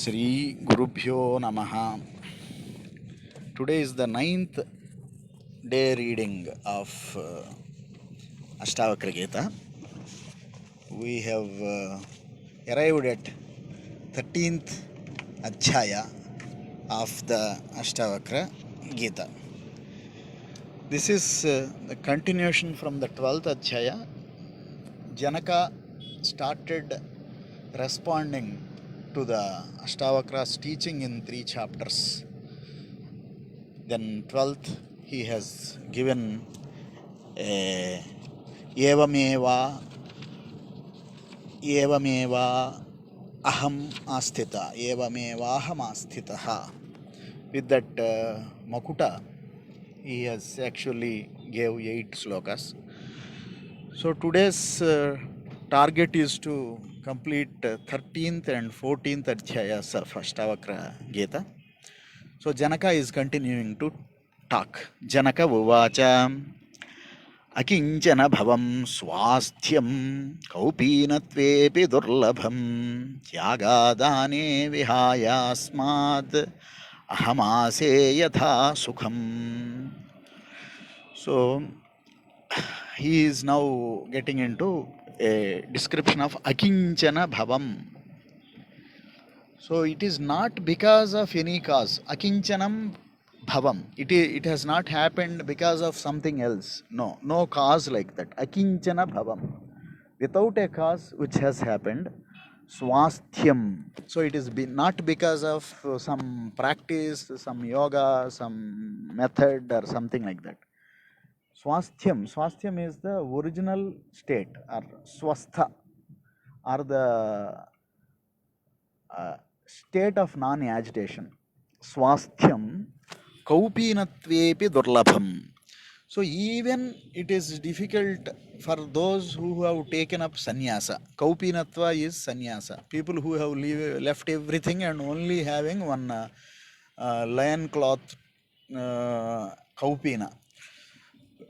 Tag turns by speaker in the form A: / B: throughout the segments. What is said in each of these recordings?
A: Sri Gurubhyo Namaha. Today is the ninth day reading of Ashtavakra Gita. We have arrived at 13th Adhyaya of the Ashtavakra Gita. This is the continuation from the 12th Adhyaya. Janaka started responding to the Ashtavakra's teaching in 3 chapters. Then 12th, he has given a evameva aham asthita, evameva aham asthitaha. With that makuta, he has actually gave 8 slokas. So today's target is to complete 13th and 14th adhyayas of Ashtavakra Gita. So Janaka is continuing to talk. Janaka Uvacha అకించన భవం స్వాస్థ్యం కౌపీనత్వేపి దుర్లభం త్యాగాదానే విహాయాస్మాత్ అహమాసే యథా సుఖం. So he is now getting into a description of akinchana bhavam. So it is not because of any cause. Akinchanam bhavam. It has not happened because of something else. No cause like that. Akinchana bhavam. Without a cause which has happened. Swasthyam. So it is not because of some practice, some yoga, some method or something like that. Swasthyam. Swasthyam is the original state or swastha or the state of non-agitation. Swasthyam kaupinatvepi durlabham. So even it is difficult for those who have taken up sannyasa. Kaupinatva is sannyasa. People who have left everything and only having one lion cloth kaupina.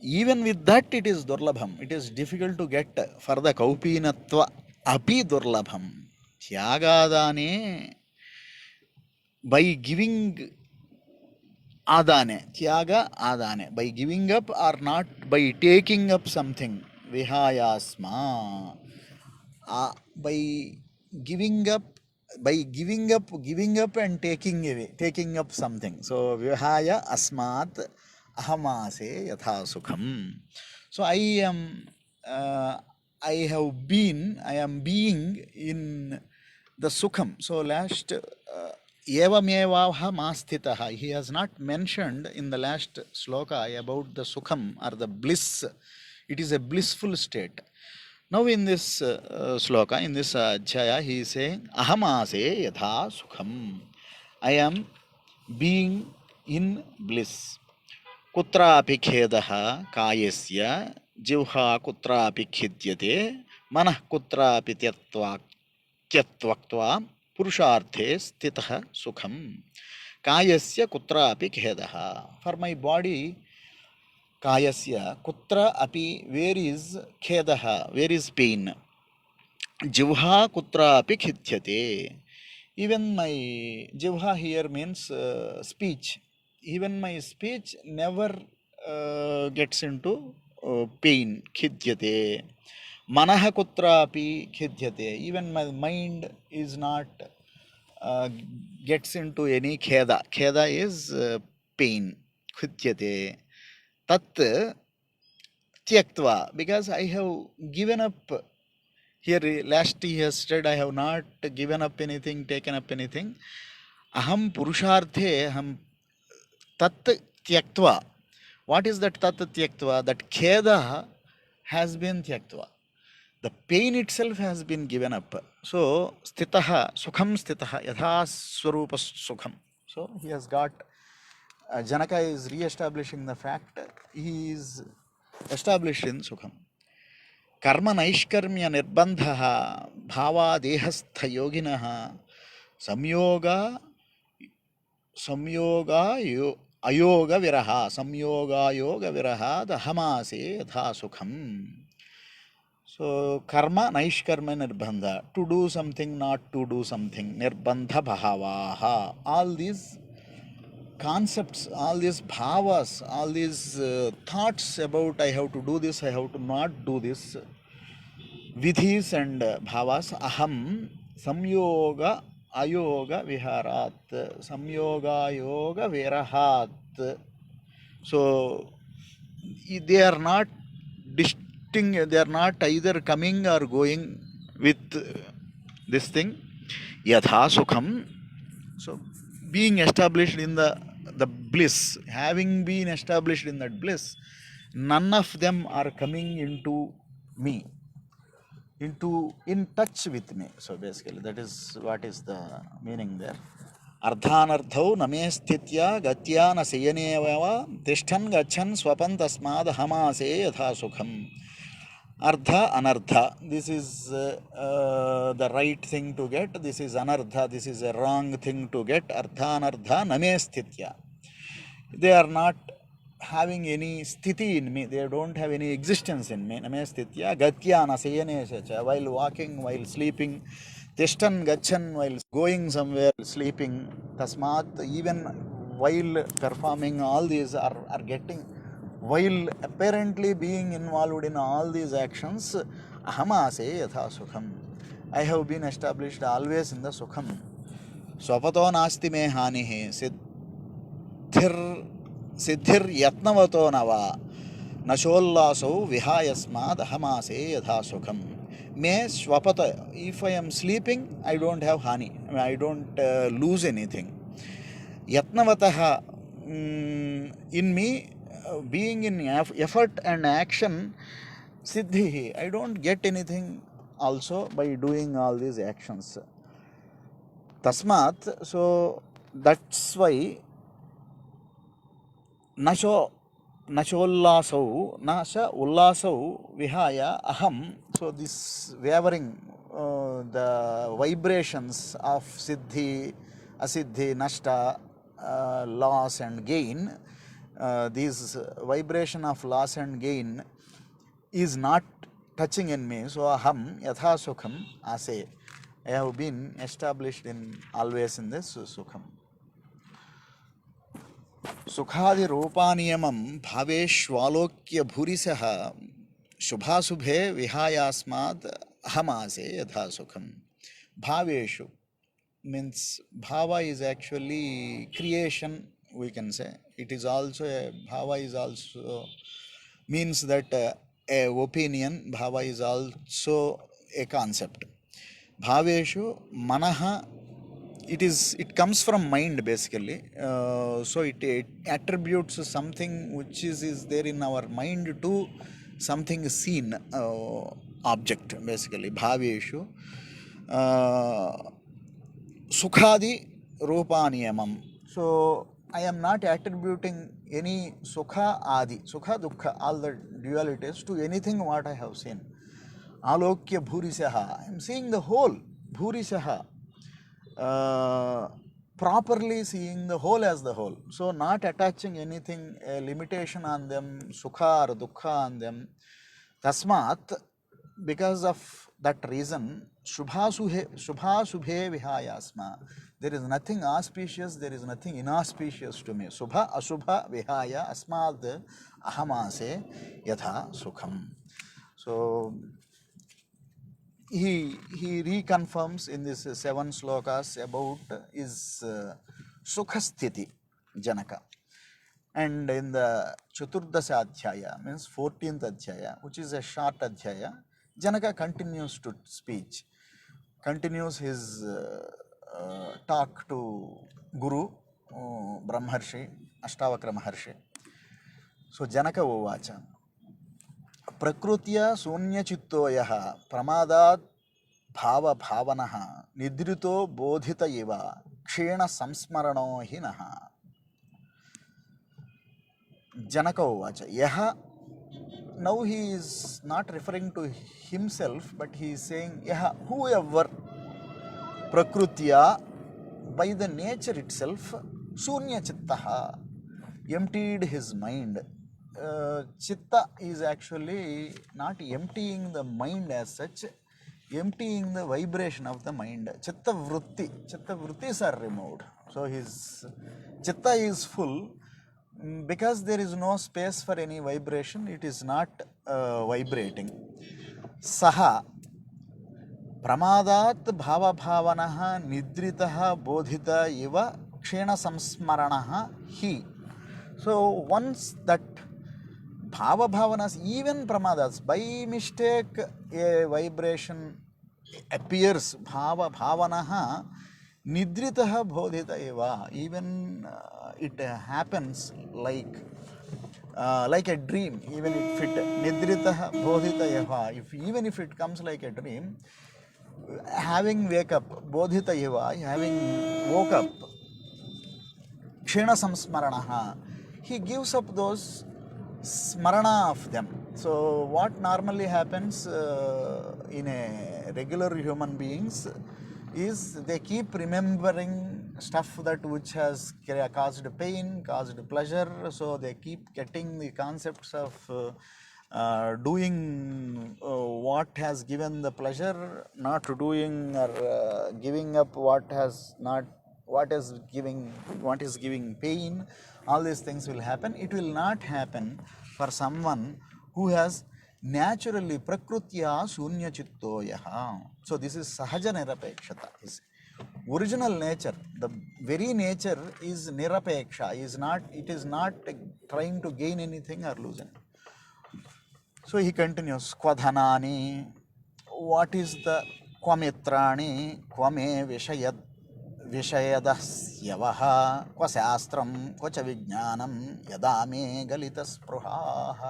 A: Even with that it is durlabham. It is difficult to get for the kaupinatva api durlabham. Tyagadane, by giving adane, tyaga adane, by giving up or not by taking up something, vihayasma, by giving up, giving up and taking away, taking up something. So vihaya asmat ahamase yatha sukham. So I am being in the sukham. So last evamevah masthitaha, he has not mentioned in the last sloka about the sukham or the bliss. It is a blissful state. Now in this sloka, in this adhyaya, he is saying ahamase yatha sukham, I am being in bliss. కుత్రాపి ఖేదః కాయస్య జిహ్వా కుత్రాపి ఖిద్యతే మనః కుత్రాపి త్యక్త్వా పురుషార్థే స్థితః సుఖం. కాయస్య కుత్రాపి ఖేదః, ఫర్ మై బాడీ కాయస్య కుత్ర అపి, వేర్ ఈజ్ ఖేదః, వేర్ ఈజ్ పెయిన్. జిహ్వా కుత్రాపి ఖిద్యతే, even my jivha here means speech. Even my speech never gets into pain. Khidhyate. Manaha kutrapi khidhyate. Even my mind is not gets into any kheda. Kheda is pain. Khidhyate. Tat tyaktva. Because I have given up. Here last he has said, I have not given up anything, taken up anything. Aham purusharthe aham tat tyaktva. What is that tat tyaktva? That kheda has been tyaktva. The pain itself has been given up. So sthitaha sukham sthitaha yatha swarupa sukham. So he has got Janaka is re-establishing the fact he is established in sukham. कर्म नैष्कर्म्य निर्बंध भावादेहस्थ योगिन संयोग अयोग विरह संयोगायोग विरह दहमासे यथा सुखम. So karma, naishkarma, nirbandha. To do something, not to do something. Nirbandha bhavaha. All these concepts, all these bhavas, all these thoughts about I have to do this, I have to not do this, vidhis and bhavas, aham samyoga ayoga viharat, samyoga yoga virahat. So they are not distinct, they are not either coming or going with this thing. Yatha sukham. So being established in the bliss, having been established in that bliss, none of them are coming into me, into in touch with me. So basically that is what is the meaning there. Ardhanardhau name sthitya gatya na seyaneva tishtan gachan swapan tasmad hamase yatha sukham. Ardha anardha, this is the right thing to get, this is anardha, this is a wrong thing to get. Ardha anardha name sthitya, they are not having any sthiti in me, they don't have any existence in me. Name sthitya gatya nasayanesha, while walking, while sleeping, tishtan gachan, while going somewhere, sleeping, tasmat, even while performing all these are getting, while apparently being involved in all these actions, ahamase yatha sukham, I have been established always in the sukham. Swapato nasti me hanihi सिद्धिर सिद्धिर्यत्नवतो नवा नशोल्लासौ विहायस्माद् अहमासे यथा सुखम. May swapata, if I am sleeping, I don't have hani, I don't lose anything. Yatnavataha, in me, being in effort and action, siddhi, I don't get anything also by doing all these actions. Tasmat, so that's why nasho nashollasau nasha ullasau vihaya aham. So this wavering, the vibrations of siddhi, asiddhi, nashta, loss and gain, these vibration of loss and gain is not touching in me. So aham yatha sukham ase, I have been established in always in this sukham. सुखादि रूपानियमं भावेष्वालोक्य भूरिसः शुभाशुभे विहायास्माद् अहमासे यथा सुखम. Bhaveshu means bhava is actually creation, we can say. It is also a bhava is also means that a opinion. Bhava is also a concept. Bhaveshu manaha, it comes from mind basically. So it attributes something which is there in our mind to something seen, object basically. Bhaveshu sukhadi rupaniyamam. So I am not attributing any sukha adi, sukha dukkha, all the dualities to anything what I have seen. Alokya bhurisaha, I am seeing the whole. Bhurisaha, properly seeing the whole as the whole. So not attaching anything, a limitation on them, sukha or dukkha on them. Tasmat, because of that reason, shubha subhe vihayasma, there is nothing auspicious, there is nothing inauspicious to me. Subha ashubha vihaya asmad ahamase yatha sukham. So he reconfirms in this 7 slokas about his sukhasthiti Janaka. And in the Chaturdasha Adhyaya, means 14th Adhyaya, which is a short Adhyaya, Janaka continues to speech, continues his talk to Guru Brahmarshi, Ashtavakra Maharshi. So Janaka Uvacha, प्रकृत्या शून्यचित्तो यः प्रमादात् भावभावनः निद्रितो बोधित इव क्षीण संस्मरणो हि नः. Janaka uvacha, yaha, now he is not referring to himself, but he is saying yaha, whoever prakrutya, by the nature itself, shunya chittaha, emptied his mind, chitta is actually not emptying the mind as such, emptying the vibration of the mind. Chitta vrittis are removed. So his chitta is full. Because there is no space for any vibration, it is not vibrating. Saha प्रमादात् भावभावनः निद्रितः बोधित इव क्षीणसंस्मरणः हि. So once that bhava-bhavanas, even pramadas, by mistake a vibration appears, bhava-bhavanaha nidritaha bodhita eva, even it happens like a dream, even if it nidritaha bodhita eva, even if it comes like a dream, having wake up, bodhita eva, having woke up, kshina samsmaranaha, he gives up those smarana of them. So what normally happens in a regular human beings is they keep remembering stuff that which has caused pain, caused pleasure, so they keep getting the concepts of doing what has given the pleasure, not doing or giving up what is giving pain. All these things will happen. It will not happen for someone who has naturally prakrutya shunya chitto yaha. So this is sahaja nirapekshata, his original nature, the very nature is nirapeksha, it is not trying to gain anything or lose anything. So he continues, kwadhanani, what is the kwamitrani, kwame विषयदस्यवः क्व शास्त्रं क्व च विज्ञानं यदा मे गलितस्पृहाः.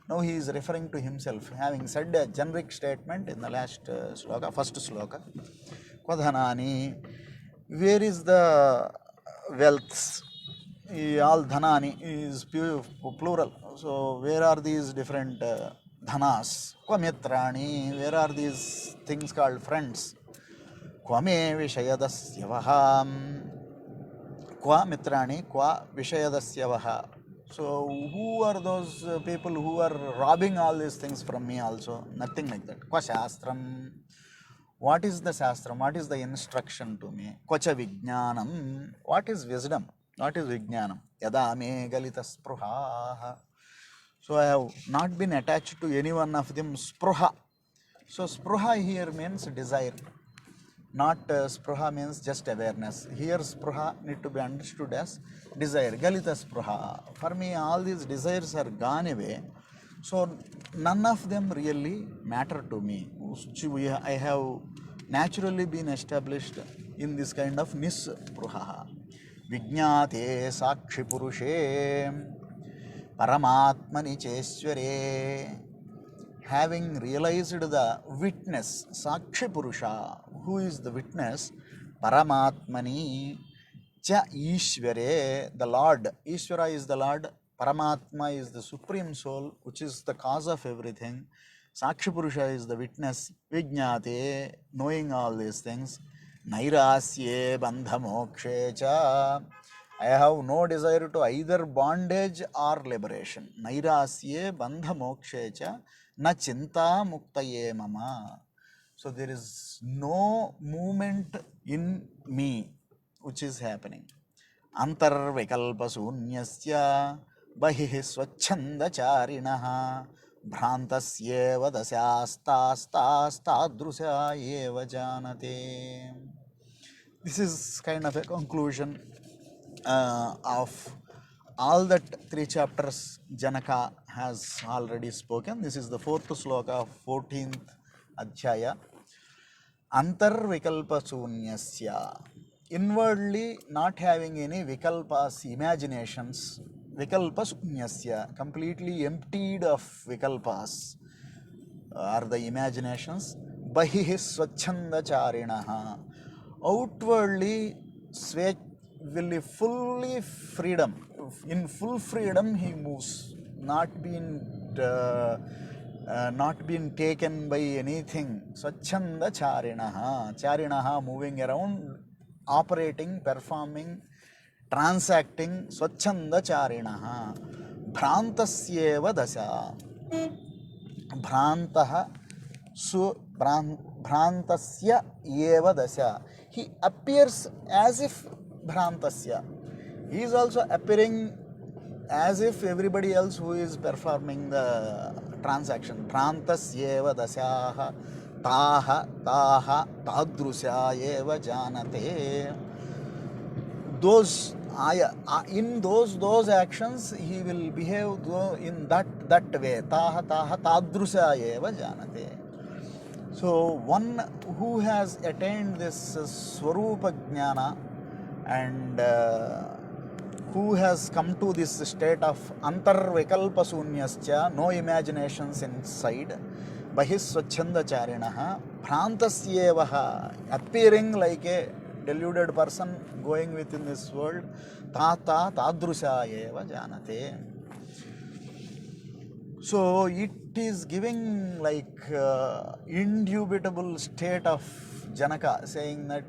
A: Now he is referring to himself, having said a generic statement in the last sloka, first sloka. Kwadhanani, where is the wealths? All dhanani is plural. So where are these different dhanas? Kwamitrani, where are these things called friends? क्वमे विषयदस्यवः, क्व मित्राणि क्व विषयदस्यवः. So who are those people who are robbing all these things from me also? Nothing like that. Kva shastram, what is the shastram, what is the instruction to me? Kvacha vijnanam, what is wisdom, what is vijnanam? Yada me galita spruha. So I have not been attached to any one of them. Spruha, so spruha here means desire. Not spruha means just awareness. Here spruha need to be understood as desire. Galita spruha. For me all these desires are gone away. So none of them really matter to me. I have naturally been established in this kind of nispruha. Vijñāte sakshi purushe paramatmani chesvare. Having realized the witness, Sakshi Purusha, who is the witness, Paramatmani, Cha Ishvare, the Lord. Ishvara is the Lord, Paramatma is the Supreme Soul, which is the cause of everything. Sakshi Purusha is the witness, Vijñāte, knowing all these things. Nairasye Bandha Mokshe Cha. I have no desire to either bondage or liberation. Nairasye Bandha Mokshe Cha. Na chinta muktaye mama. So there is no movement in me which is happening. Antar vikalpa sunyasya bahihi swachanda charinaha bhrantasyeva dasyastastastadrusya eva janate. This is kind of a conclusion of all that 3 chapters Janaka has already spoken. This is the 4th sloka of 14th Adhyaya. Antarvikalpa sunyasya. Inwardly not having any vikalpas, imaginations. Vikalpa sunyasya. Completely emptied of vikalpas are the imaginations. Bahihi swachanda charinaha. Outwardly will be fully freedom. In full freedom he moves, not being taken by anything. Swachanda charinaha. Charinaha, moving around, operating, performing, transacting. Swachanda charinaha. भ्रान्तस्येव दशा भ्रान्तः सु भ्रान्तस्य एव दशा he appears as if भ्रान्तस्य he is also appearing as if everybody else who is performing the transaction भ्रान्तस्येव दशाः ताः ताः तादृशा एव जानते those in those actions he will behave in that way taha taha tadrusha eva janate. So one who has attained this swarupa jnana and who has come to this state of antarvikalpa sunyascha, no imaginations inside, bahissvachanda charinah bhrantasyevaha, appearing like a deluded person going within this world, tata tadrusha eva janate. So it is giving like indubitable state of Janaka, saying that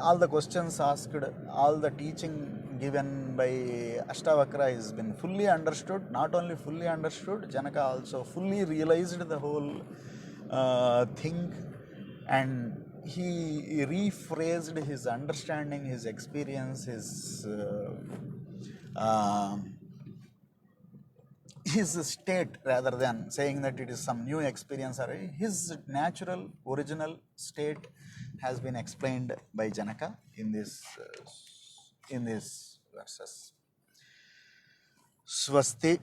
A: all the questions asked, all the teaching given by Ashtavakra has been fully understood. Not only fully understood, Janaka also fully realized the whole thing, and he rephrased his understanding, his experience, his state, rather than saying that it is some new experience, or his natural original state has been explained by Janaka in this verses. Swasti